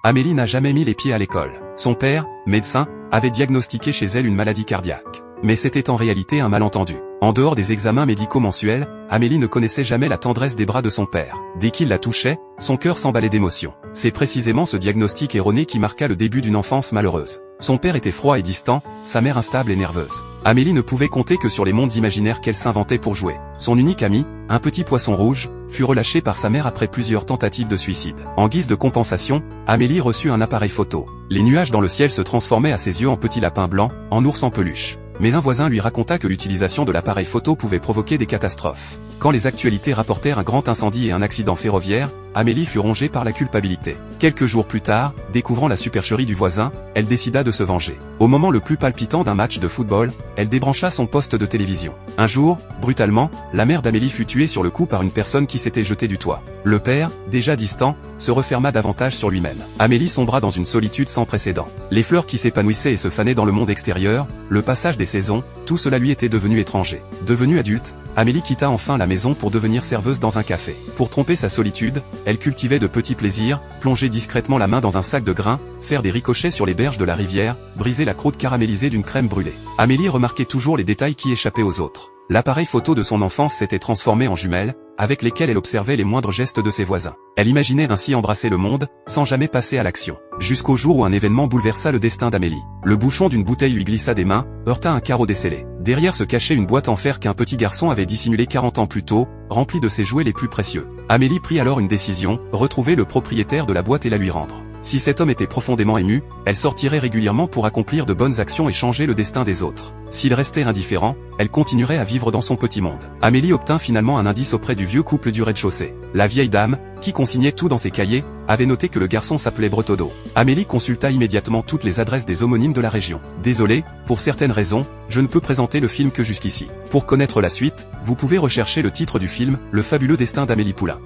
Amélie n'a jamais mis les pieds à l'école. Son père, médecin, avait diagnostiqué chez elle une maladie cardiaque. Mais c'était en réalité un malentendu. En dehors des examens médicaux mensuels, Amélie ne connaissait jamais la tendresse des bras de son père. Dès qu'il la touchait, son cœur s'emballait d'émotion. C'est précisément ce diagnostic erroné qui marqua le début d'une enfance malheureuse. Son père était froid et distant, sa mère instable et nerveuse. Amélie ne pouvait compter que sur les mondes imaginaires qu'elle s'inventait pour jouer. Son unique ami, un petit poisson rouge, fut relâché par sa mère après plusieurs tentatives de suicide. En guise de compensation, Amélie reçut un appareil photo. Les nuages dans le ciel se transformaient à ses yeux en petits lapins blancs, en ours en peluche. Mais un voisin lui raconta que l'utilisation de l'appareil photo pouvait provoquer des catastrophes. Quand les actualités rapportèrent un grand incendie et un accident ferroviaire, Amélie fut rongée par la culpabilité. Quelques jours plus tard, découvrant la supercherie du voisin, elle décida de se venger. Au moment le plus palpitant d'un match de football, elle débrancha son poste de télévision. Un jour, brutalement, la mère d'Amélie fut tuée sur le coup par une personne qui s'était jetée du toit. Le père, déjà distant, se referma davantage sur lui-même. Amélie sombra dans une solitude sans précédent. Les fleurs qui s'épanouissaient et se fanaient dans le monde extérieur, le passage des saisons, tout cela lui était devenu étranger. Devenue adulte, Amélie quitta enfin la maison pour devenir serveuse dans un café. Pour tromper sa solitude, elle cultivait de petits plaisirs, plonger discrètement la main dans un sac de grains, faire des ricochets sur les berges de la rivière, briser la croûte caramélisée d'une crème brûlée. Amélie remarquait toujours les détails qui échappaient aux autres. L'appareil photo de son enfance s'était transformé en jumelles, avec lesquelles elle observait les moindres gestes de ses voisins. Elle imaginait ainsi embrasser le monde, sans jamais passer à l'action. Jusqu'au jour où un événement bouleversa le destin d'Amélie. Le bouchon d'une bouteille lui glissa des mains, heurta un carreau descellé. Derrière se cachait une boîte en fer qu'un petit garçon avait dissimulée 40 ans plus tôt, remplie de ses jouets les plus précieux. Amélie prit alors une décision, retrouver le propriétaire de la boîte et la lui rendre. Si cet homme était profondément ému, elle sortirait régulièrement pour accomplir de bonnes actions et changer le destin des autres. S'il restait indifférent, elle continuerait à vivre dans son petit monde. Amélie obtint finalement un indice auprès du vieux couple du rez-de-chaussée. La vieille dame, qui consignait tout dans ses cahiers, avait noté que le garçon s'appelait Bretodeau. Amélie consulta immédiatement toutes les adresses des homonymes de la région. Désolé, pour certaines raisons, je ne peux présenter le film que jusqu'ici. Pour connaître la suite, vous pouvez rechercher le titre du film, Le fabuleux destin d'Amélie Poulain.